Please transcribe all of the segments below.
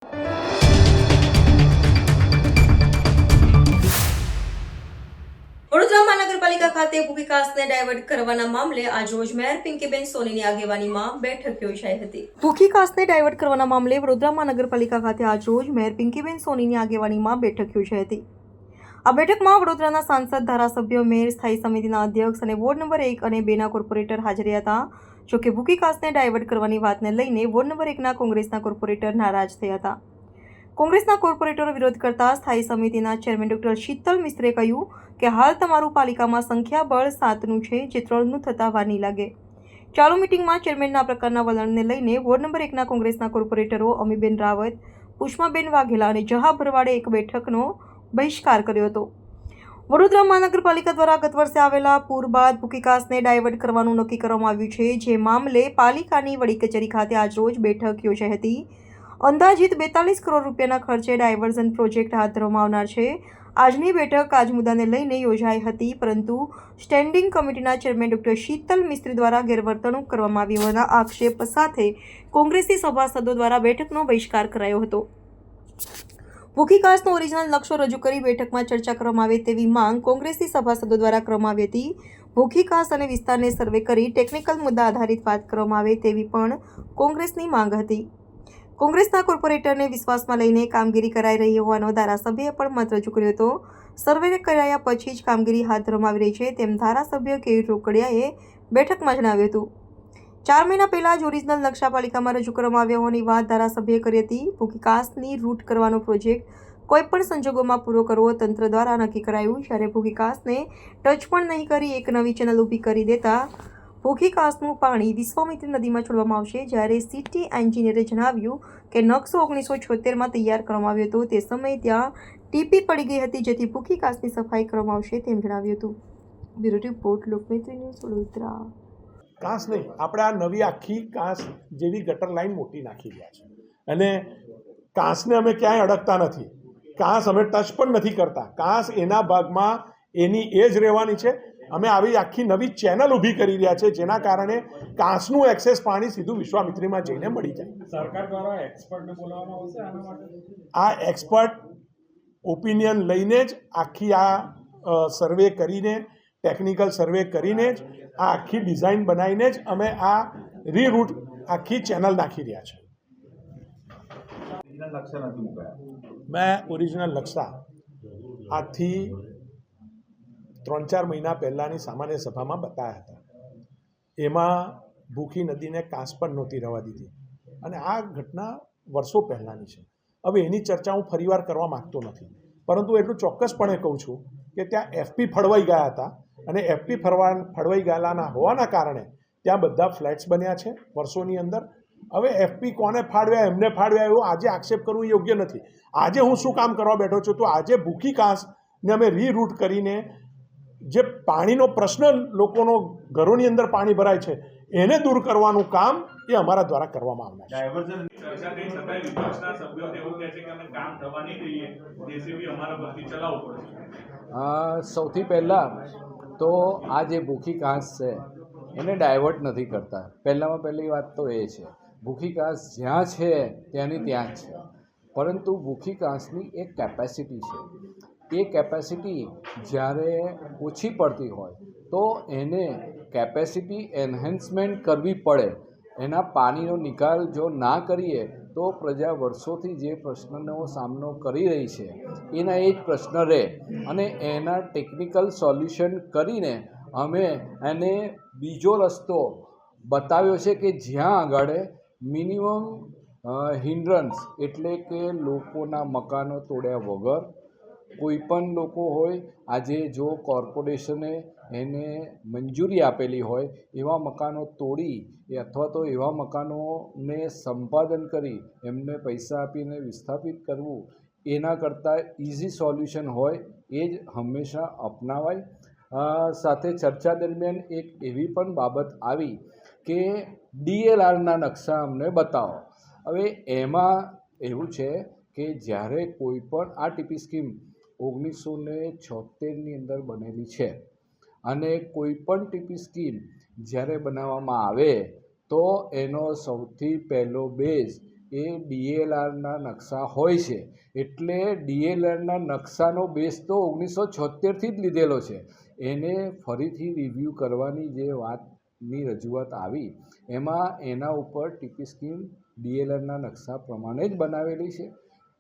વડોદરા મહાનગરપાલિકા ખાતે ભૂખીકાસને ડાયવર્ટ કરવાના મામલે આજરોજ મેયર પિંકીબેન સોનીની આગેવાનીમાં બેઠક યોજાઈ હતી। ભૂખીકાસને ડાયવર્ટ કરવાના મામલે વડોદરા મહાનગરપાલિકા ખાતે આજરોજ મેયર પિંકીબેન સોનીની આગેવાનીમાં બેઠક યોજાઈ હતી। આ બેઠકમાં વડોદરાના સાંસદ, ધારાસભ્યો, મેયર, સ્થાયી સમિતિના અધ્યક્ષ અને વોર્ડ નંબર 1 અને 2 ના કોર્પોરેટર હાજર હતા। જોકે ભૂખીકાસને ડાયવર્ટ કરવાની વાતને લઈને વોર્ડ નંબર 1 ના કોંગ્રેસના કોર્પોરેટર નારાજ થયા હતા। કોંગ્રેસના કોર્પોરેટરો વિરોધ કરતા સ્થાયી સમિતિના ચેરમેન ડોક્ટર શીતલ મિસ્ત્રીએ કહ્યું કે હાલ તમારું પાલિકામાં સંખ્યાબળ 7નું છે, જે 3નું થતાં વાર નહીં લાગે। ચાલુ મિટિંગમાં ચેરમેનના આ પ્રકારના વલણને લઈને વોર્ડ નંબર 1 ના કોંગ્રેસના કોર્પોરેટરો અમીબેન રાવત, પુષ્માબેન વાઘેલા અને જહા ભરવાડે એક બેઠકનો બહિષ્કાર કર્યો હતો। વડોદરા મહાનગરપાલિકા દ્વારા ગત વર્ષે આવેલા પૂર બાદ ભૂખીકાસને ડાયવર્ટ કરવાનું નક્કી કરવામાં આવ્યું છે, જે મામલે પાલિકાની વડી કચેરી ખાતે આજરોજ બેઠક યોજાઈ હતી। અંદાજિત 42 કરોડ રૂપિયાના ખર્ચે ડાયવર્ઝન પ્રોજેક્ટ હાથ ધરવામાં આવનાર છે। આજની બેઠક આજ મુદ્દાને લઈને યોજાઈ હતી, પરંતુ સ્ટેન્ડિંગ કમિટીના ચેરમેન ડોક્ટર શીતલ મિસ્ત્રી દ્વારા ગેરવર્તણૂક કરવામાં આવી હોવાના આક્ષેપ સાથે કોંગ્રેસી સભાસદો દ્વારા બેઠકનો બહિષ્કાર કરાયો હતો। ભૂખીકાસનો ઓરિજિનલ નકશો રજૂ કરી બેઠકમાં ચર્ચા કરવામાં આવે તેવી માંગ કોંગ્રેસી સભાસદો દ્વારા કરવામાં આવી હતી। ભૂખીકાસ અને વિસ્તારને સર્વે કરી ટેકનિકલ મુદ્દા આધારિત વાત કરવામાં આવે તેવી પણ કોંગ્રેસની માંગ હતી। કોંગ્રેસના કોર્પોરેટરને વિશ્વાસમાં લઈને કામગીરી કરાઈ રહી હોવાનો ધારાસભ્યએ પણ મત રજૂ કર્યો હતો। સર્વે કરાયા પછી જ કામગીરી હાથ ધરવામાં આવી રહી છે, તેમ ધારાસભ્ય કેયુર રોકડિયાએ બેઠકમાં જણાવ્યું હતું। 4 મહિના પહેલા જ ઓરિજિનલ નકશા પાલિકામાં રજૂ કરવામાં આવ્યા હોવાની વાત ધારાસભ્યએ કરી હતી। ભૂખીકાસની રૂટ કરવાનો પ્રોજેક્ટ કોઈપણ સંજોગોમાં પૂરો કરવો તંત્ર દ્વારા નક્કી કરાયું, જ્યારે ભૂખીકાસને ટચ પણ નહીં કરી એક નવી ચેનલ ઊભી કરી દેતા ભૂખીકાસનું પાણી વિશ્વામિત્રી નદીમાં છોડવામાં આવશે। જ્યારે સિટી એન્જિનિયરે જણાવ્યું કે નકશો 1976માં તૈયાર કરવામાં આવ્યો હતો, તે સમયે ત્યાં ટીપી પડી ગઈ હતી, જેથી ભૂખીકાસની સફાઈ કરવામાં આવશે તેમ જણાવ્યું હતું। Bureau report, Lokmitra news, Vadodara. કાંસ નહીં, આપણે આ નવી આખી કાંસ જેવી ગટર લાઈન મોટી નાખી રહ્યા છે, અને કાંસને અમે ક્યાંય અડકતા નથી, કાંસ અમે ટચ પણ નથી કરતા। કાંસ એના ભાગમાં એની એ જ રહેવાની છે। અમે આવી આખી નવી ચેનલ ઊભી કરી રહ્યા છે, જેના કારણે કાંસનું એક્સેસ પાણી સીધું વિશ્વામિત્રીમાં જઈને મળી જાય। સરકાર દ્વારા એક્સપર્ટને બોલાવવામાં આવશે આના માટે? આ એક્સપર્ટ ઓપિનિયન લઈને જ આખી આ સર્વે કરીને, ટેકનિકલ સર્વે કરીને જ આ આખી ડિઝાઇન બનાવીને જ અમે આ રીરૂટ આખી ચેનલ નાખી રહ્યા છે। મેં ઓરિજિનલ નકશા આજથી 3-4 મહિના પહેલાંની સામાન્ય સભામાં બતાવ્યા હતા। એમાં ભૂખી નદીને કાંસ પણ નહોતી રહેવા દીધી, અને આ ઘટના વર્ષો પહેલાંની છે। હવે એની ચર્ચા હું ફરીવાર કરવા માગતો નથી, પરંતુ એટલું ચોક્કસપણે કહું છું કે ત્યાં એફપી ફળવાઈ ગયા હતા, અને એફપી ફળવાઈ ગયેલાના હોવાના કારણે ત્યાં બધા ફ્લેટ્સ બન્યા છે વર્ષોની અંદર। હવે એફપી કોને ફાળવ્યા, એમને ફાળવ્યા, એવો આજે આક્ષેપ કરવું યોગ્ય નથી। આજે હું શું કામ કરવા બેઠો છું, તો આજે ભૂખીકાસને અમે રીરૂટ કરીને જે પાણીનો પ્રશ્ન લોકોનો ઘરોની અંદર પાણી ભરાય છે એને દૂર કરવાનું કામ એ અમારા દ્વારા કરવામાં આવનાર છે। સૌથી પહેલાં તો આ જે ભૂખીકાસ છે એને ડાયવર્ટ નથી કરતા। પહેલાંમાં પહેલી વાત તો એ છે, ભૂખીકાસ જ્યાં છે ત્યાંની ત્યાં જ છે, પરંતુ ભૂખીકાસની એક કેપેસિટી છે। એ કેપેસિટી જ્યારે ઓછી પડતી હોય તો એને કેપેસિટી એન્હેન્સમેન્ટ કરવી પડે। એના પાણીનો નિકાલ જો ના કરીએ તો પ્રજા વર્ષોથી જે પ્રશ્નનો સામનો કરી રહી છે એના એ જ પ્રશ્ન રહે, અને એના ટેકનિકલ સોલ્યુશન કરીને અમે એને બીજો રસ્તો બતાવ્યો છે કે જ્યાં આગળ મિનિમમ હિન્ડ્રન્સ એટલે કે લોકોના મકાનો તોડ્યા વગર, કોઈ પણ લોકો હોય, આજે જો કોર્પોરેશને એને મંજૂરી આપેલી હોય એવા મકાનો તોડી અથવા તો એવા મકાનોને સંપાદન કરી એમને પૈસા આપીને વિસ્થાપિત કરવું, એના કરતાં ઇઝી સોલ્યુશન હોય એ જ હંમેશા અપનાવાય। સાથે ચર્ચા દરમિયાન એક એવી પણ બાબત આવી કે DLRના નકશા અમને બતાવો। હવે એમાં એવું છે કે જ્યારે કોઈ પણ આ ટીપી સ્કીમ 1976ની અંદર બનેલી છે, અને કોઈ પણ ટીપી સ્કીમ જ્યારે બનાવવામાં આવે તો એનો સૌથી પહેલો બેઝ એ DLRના નકશા હોય છે. એટલે DLRના નકશાનો બેઝ તો 1976થી જ લીધેલો છે. એને ફરીથી રિવ્યૂ કરવાની જે વાતની રજૂઆત આવી એમાં એના ઉપર ટીપી સ્કીમ DLRના નકશા પ્રમાણે જ બનાવેલી છે.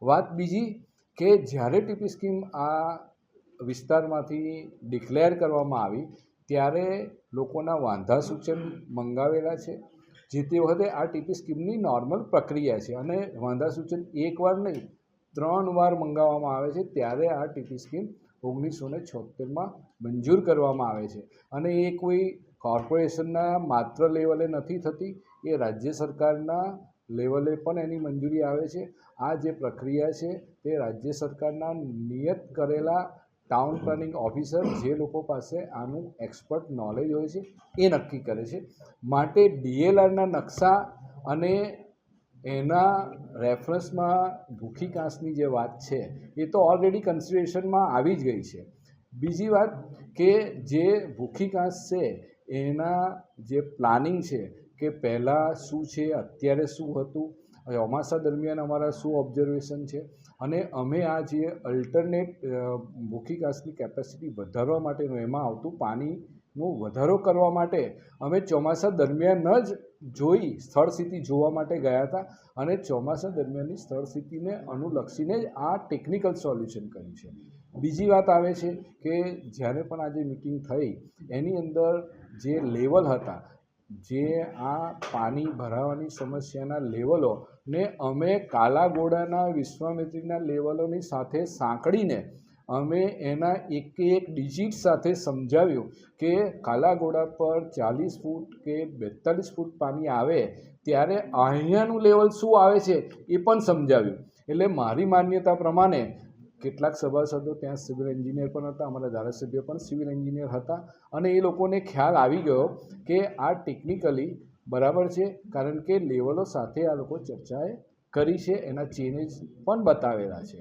વાત બીજી કે જ્યારે ટીપી સ્કીમ આ વિસ્તારમાંથી ડિક્લેર કરવામાં આવી ત્યારે લોકોના વાંધા સૂચન મંગાવેલા છે. જે તે વખતે આ ટીપી સ્કીમની નોર્મલ પ્રક્રિયા છે અને વાંધા સૂચન એકવાર નહીં 3 વાર મંગાવવામાં આવે છે. ત્યારે આ ટીપી સ્કીમ 1976માં મંજૂર કરવામાં આવે છે અને એ કોઈ કોર્પોરેશનના માત્ર લેવલે નથી થતી, એ રાજ્ય સરકારના લેવલે પણ એની મંજૂરી આવે છે. આ જે પ્રક્રિયા છે તે રાજ્ય સરકારના નિયત કરેલા ટાઉન પ્લાનિંગ ઓફિસર જે લોકો પાસે આનું એક્સપર્ટ નોલેજ હોય છે એ નક્કી કરે છે. માટે DLRના નકશા અને એના રેફરન્સમાં ભૂખી કાંસની જે વાત છે એ તો ઓલરેડી કન્સિડરેશનમાં આવી જ ગઈ છે. બીજી વાત કે જે ભૂખી કાંસ છે એના જે પ્લાનિંગ છે કે પહેલાં શું છે, અત્યારે શું હતું, ચોમાસા દરમિયાન અમારા શું ઓબ્ઝર્વેશન છે અને અમે આ જે અલ્ટરનેટ ભૂખી કાંસની કેપેસિટી વધારવા માટેનું એમાં આવતું પાણીનો વધારો કરવા માટે અમે ચોમાસા દરમિયાન જ જોઈ સ્થળ સ્થિતિ જોવા માટે ગયા હતા અને ચોમાસા દરમિયાનની સ્થળ સ્થિતિને અનુલક્ષીને જ આ ટેકનિકલ સોલ્યુશન કર્યું છે. બીજી વાત આવે છે કે જ્યારે પણ આજે મિટિંગ થઈ એની અંદર જે લેવલ હતા, જે આ પાણી ભરાવાની સમસ્યાના લેવલોને અમે કાલાઘોડાના વિશ્વામિત્રીના લેવલોની સાથે સાંકળીને અમે એના એક ડિજિટ સાથે સમજાવ્યું કે કાલાઘોડા પર 40 ફૂટ કે 42 ફૂટ પાણી આવે ત્યારે અહીંયાનું લેવલ શું આવે છે એ પણ સમજાવ્યું. એટલે મારી માન્યતા પ્રમાણે કેટલાક સભાસદો ત્યાં સિવિલ એન્જિનિયર પણ હતા, અમારા ધારાસભ્ય પણ સિવિલ એન્જિનિયર હતા અને એ લોકોને ખ્યાલ આવી ગયો કે આ ટેકનિકલી બરાબર છે કારણ કે લેવલો સાથે આ લોકો ચર્ચાએ કરી છે, એના ચેન્જીસ પણ બતાવેલા છે.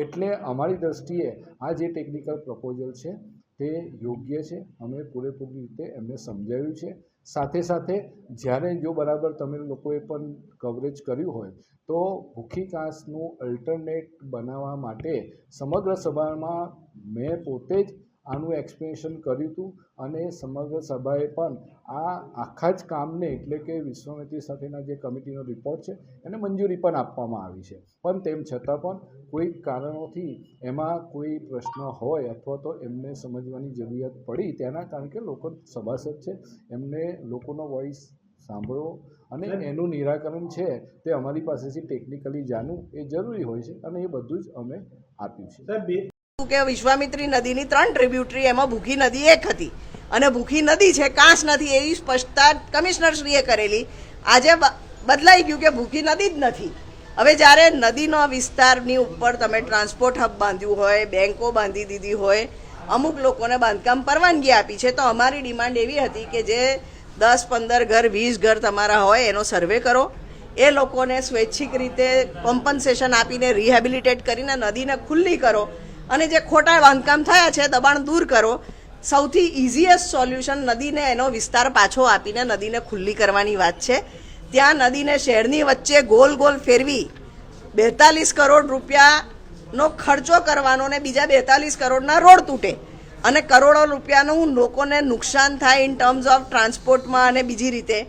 એટલે અમારી દૃષ્ટિએ આ જે ટેકનિકલ પ્રપોઝલ છે તે યોગ્ય છે. અમે પૂરેપૂરી રીતે એમને સમજાવ્યું છે. સાથે સાથે જ્યારે જો બરાબર તમે લોકોએ પણ કવરેજ કર્યું હોય તો ભૂખી કાંસનું અલ્ટરનેટ બનાવવા માટે સમગ્ર સભામાં મેં પોતે જ આનું એક્સપ્લેનેશન કર્યું હતું અને સમગ્ર સભાએ પણ આ આખા જ કામને એટલે કે વિશ્વામિત્રી સાથેના જે કમિટીનો રિપોર્ટ છે એને મંજૂરી પણ આપવામાં આવી છે. પણ તેમ છતાં પણ કોઈ કારણોથી એમાં કોઈ પ્રશ્ન હોય અથવા તો એમને સમજવાની જરૂરિયાત પડી તેના કારણ કે લોકો સભાસદ છે એમને લોકોનો વોઇસ સાંભળવો અને એનું નિરાકરણ છે તે અમારી પાસેથી ટેકનિકલી જાણવું એ જરૂરી હોય છે અને એ બધું જ અમે આપ્યું છે. કે વિશ્વામિત્રી નદીની 3 ટ્રિબ્યુટરી એમાં ભૂખી નદી એક હતી અને ભૂખી નદી છે, કાંસ નથી એવી સ્પષ્ટતા કમિશનરશ્રીએ કરેલી. આજે બદલાઈ ગયું કે ભૂખી નદી જ નથી. હવે જ્યારે નદીનો વિસ્તારની ઉપર તમે ટ્રાન્સપોર્ટ હબ બાંધ્યું હોય, બેન્કો બાંધી દીધી હોય, અમુક લોકોને બાંધકામ પરવાનગી આપી છે, તો અમારી ડિમાન્ડ એવી હતી કે જે 10-15 ઘર 20 ઘર તમારા હોય એનો સર્વે કરો, એ લોકોને સ્વૈચ્છિક રીતે કોમ્પન્સેશન આપીને રિહેબિલિટેટ કરીને નદીને ખુલ્લી કરો અને જે ખોટા બાંધકામ થયા છે દબાણ દૂર કરો. સૌથી ઇઝીએસ્ટ સોલ્યુશન નદીને એનો વિસ્તાર પાછો આપીને નદીને ખુલ્લી કરવાની વાત છે. ત્યાં નદીને શહેરની વચ્ચે ગોલ ગોલ ફેરવી 42 કરોડ રૂપિયાનો ખર્ચો કરવાનો ને બીજા 42 કરોડના રોડ તૂટે અને કરોડો રૂપિયાનું લોકોને નુકસાન થાય ઇન ટર્મ્સ ઓફ ટ્રાન્સપોર્ટમાં અને બીજી રીતે.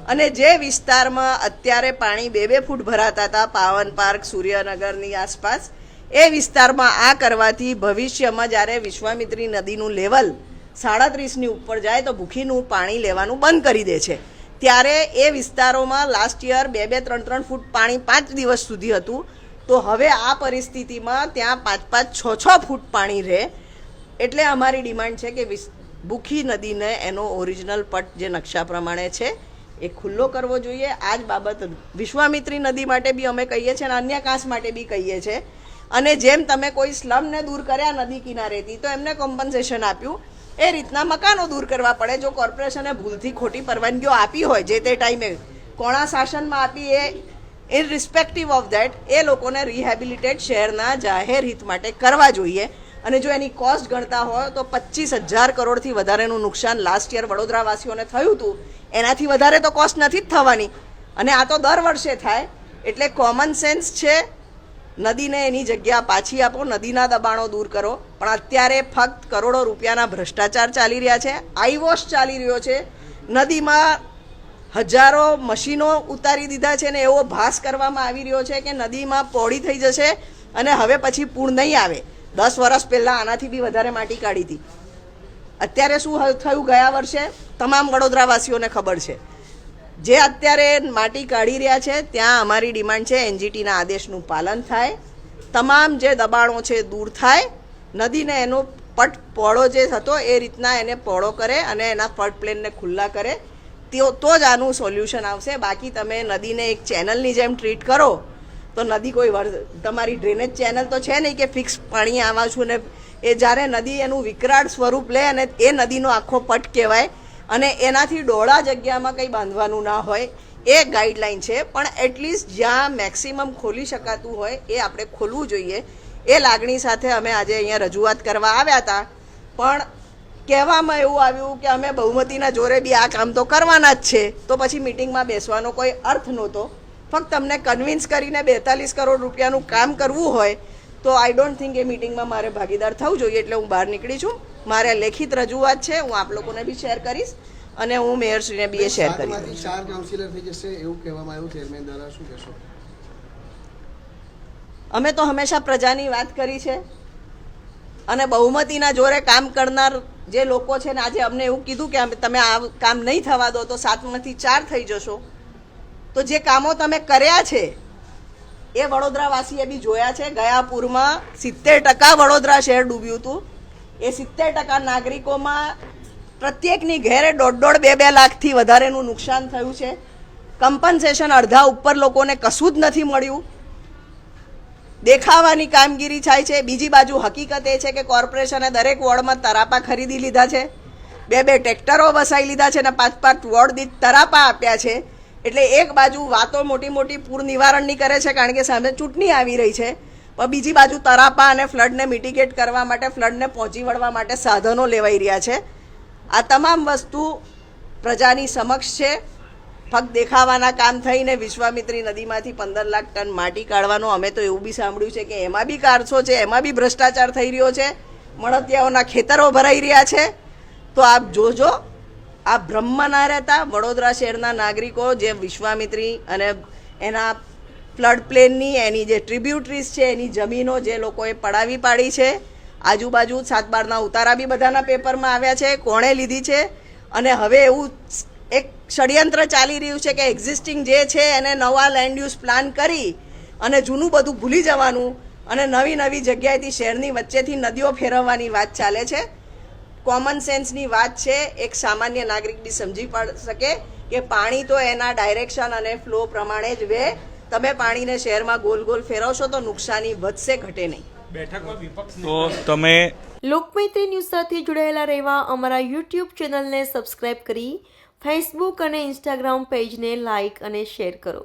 અને જે વિસ્તારમાં અત્યારે પાણી 2-2 ફૂટ ભરાતા હતા પાવન પાર્ક સૂર્યનગરની આસપાસ, એ વિસ્તારમાં આ કરવાથી ભવિષ્યમાં જ્યારે વિશ્વામિત્રી નદીનું લેવલ 37ની ઉપર જાય તો ભૂખીનું પાણી લેવાનું બંધ કરી દે છે. ત્યારે એ વિસ્તારોમાં લાસ્ટ યર 2-2, 3-3 ફૂટ પાણી 5 દિવસ સુધી હતું. તો હવે આ પરિસ્થિતિમાં ત્યાં 5-5, 6-6 ફૂટ પાણી રહે. એટલે અમારી ડિમાન્ડ છે કે ભૂખી નદીને એનો ઓરિજિનલ પટ જે નકશા પ્રમાણે છે એ ખુલ્લો કરવો જોઈએ. આ જ બાબત વિશ્વામિત્રી નદી માટે બી અમે કહીએ છીએ અને અન્ય કાંસ માટે બી કહીએ છીએ. અને જેમ તમે કોઈ સ્લમને દૂર કર્યા નદી કિનારેથી તો એમને કોમ્પન્સેશન આપ્યું, એ રીતના મકાનો દૂર કરવા પડે. જો કોર્પોરેશને ભૂલથી ખોટી પરવાનગીઓ આપી હોય જે તે ટાઈમે કોણા શાસનમાં આપી, એ ઇન રિસ્પેક્ટિવ ઓફ ધેટ એ લોકોને રિહેબિલિટેટ શહેરના જાહેર હિત માટે કરવા જોઈએ. અને જો એની કોસ્ટ ગણતા હોય તો 25,000 કરોડથી વધારેનું નુકસાન લાસ્ટ યર વડોદરાવાસીઓને થયું હતું. એનાથી વધારે તો કોસ્ટ નથી જ થવાની અને આ તો દર વર્ષે થાય. એટલે કોમન સેન્સ છે, નદીને એની જગ્યા પાછી આપો, નદીના દબાણો દૂર કરો. પણ અત્યારે ફક્ત કરોડો રૂપિયાના ભ્રષ્ટાચાર ચાલી રહ્યા છે, આઈવોશ ચાલી રહ્યો છે. નદીમાં હજારો મશીનો ઉતારી દીધા છે ને એવો ભાસ કરવામાં આવી રહ્યો છે કે નદીમાં પહોળી થઈ જશે અને હવે પછી પૂર નહીં આવે. 10 વર્ષ પહેલાં આનાથી બી વધારે માટી કાઢી હતી. અત્યારે શું થયું ગયા વર્ષે તમામ વડોદરાવાસીઓને ખબર છે. જે અત્યારે માટી કાઢી રહ્યા છે ત્યાં અમારી ડિમાન્ડ છે એનજીટીના આદેશનું પાલન થાય, તમામ જે દબાણો છે દૂર થાય, નદીને એનો પટ પહોળો જે હતો એ રીતના એને પહોળો કરે અને એના ફ્લડ પ્લેનને ખુલ્લા કરે, તો જ આનું સોલ્યુશન આવશે. બાકી તમે નદીને એક ચેનલની જેમ ટ્રીટ કરો તો નદી કોઈ તમારી ડ્રેનેજ ચેનલ તો છે નહીં કે ફિક્સ પાણી આવવા છું ને એ જ્યારે નદી એનું વિકરાળ સ્વરૂપ લે અને એ નદીનો આખો પટ કહેવાય અને એનાથી ડોળા જગ્યામાં કંઈ બાંધવાનું ના હોય એ ગાઈડલાઈન છે. પણ એટલીસ્ટ જ્યાં મેક્સિમમ ખોલી શકાતું હોય એ આપણે ખોલવું જોઈએ. એ લાગણી સાથે અમે આજે અહીંયા રજૂઆત કરવા આવ્યા હતા. પણ કહેવામાં એવું આવ્યું કે અમે બહુમતીના જોરે બી આ કામ તો કરવાના જ છે, તો પછી મિટિંગમાં બેસવાનો કોઈ અર્થ નહોતો. ફક્ત અમને કન્વિન્સ કરીને 42 કરોડ રૂપિયાનું કામ કરવું હોય તો આઈ ડોન્ટ થિંક એ મિટિંગમાં મારે ભાગીદાર થવું જોઈએ. એટલે હું બહાર નીકળી છું. મારે લેખિત રજૂઆત છે, હું આપ લોકોને બી શેર કરીશ અને હું મેયરશ્રીને બી એ શેર કરીશ. 4 કાઉન્સિલર થઈ જશે એવું કહેવામાં આવ્યું ચેરમેન દ્વારા, શું કહેશો? અમે તો હંમેશા પ્રજાની વાત કરી છે અને બહુમતીના જોરે કામ કરનાર જે લોકો છે ને આજે અમને એવું કીધું કે તમે આ કામ નહીં થવા દો તો 7માંથી 4 થઈ જશો. તો જે કામો તમે કર્યા છે એ વડોદરાવાસીએ બી જોયા છે. ગયા પૂરમાં 70% વડોદરા શહેર ડૂબ્યું હતું. એ 70% નાગરિકોમાં પ્રત્યેકની ઘેરે 1.5-2 લાખથી વધારેનું નુકસાન થયું છે. કમ્પન્સેશન અડધા ઉપર લોકોને કશું જ નથી મળ્યું. દેખાવાની કામગીરી થાય છે. બીજી બાજુ હકીકત એ છે કે કોર્પોરેશને દરેક વોર્ડમાં તરાપા ખરીદી લીધા છે, 2 ટ્રેક્ટરો વસાવી લીધા છે અને 5 વોર્ડ દીઠ તરાપા આપ્યા છે. એટલે એક બાજુ વાતો મોટી મોટી પૂર નિવારણની કરે છે કારણ કે સામે ચૂંટણી આવી રહી છે, પણ બીજી બાજુ તરાપા અને ફ્લડને મિટિગેટ કરવા માટે, ફ્લડને પહોંચી વળવા માટે સાધનો લેવાઈ રહ્યા છે. આ તમામ વસ્તુ પ્રજાની સમક્ષ છે. ફક્ત દેખાવાના કામ થઈને વિશ્વામિત્રી નદીમાંથી 15 લાખ ટન માટી કાઢવાનો અમે તો એવું બી સાંભળ્યું છે કે એમાં બી કારસો છે, એમાં બી ભ્રષ્ટાચાર થઈ રહ્યો છે, મળતિયાઓના ખેતરો ભરાઈ રહ્યા છે. તો આપ જોજો, આ બ્રહ્મ ના રહેતા. વડોદરા શહેરના નાગરિકો જે વિશ્વામિત્રી અને એના ફ્લડ પ્લેનની એની જે ટ્રિબ્યુટરીઝ છે એની જમીનો જે લોકોએ પડાવી પાડી છે, આજુબાજુ 7/12ના ઉતારા બી બધાના પેપરમાં આવ્યા છે, કોણે લીધી છે. અને હવે એવું એક ષડયંત્ર ચાલી રહ્યું છે કે એક્ઝિસ્ટિંગ જે છે એને નવા લેન્ડ યુઝ પ્લાન કરી અને જૂનું બધું ભૂલી જવાનું અને નવી નવી જગ્યાએથી શહેરની વચ્ચેથી નદીઓ ફેરવવાની વાત ચાલે છે. કોમન સેન્સની વાત છે. એક સામાન્ય નાગરિક બી સમજી શકે કે પાણી તો એના ડાયરેક્શન અને ફ્લો પ્રમાણે જ વહે. તમે પાણીને શહેરમાં ગોલ ગોલ ફેરવશો તો નુકસાની વધશે, ઘટે નહીં. બેઠકમાં વિપક્ષ તો તમે લોકમૈત્રી ન્યૂઝ સાથે જોડાયેલા રહેવા અમારા યુટ્યુબ ચેનલને સબસ્ક્રાઇબ કરી ફેસબુક અને ઇન્સ્ટાગ્રામ પેજને લાઇક અને શેર કરો.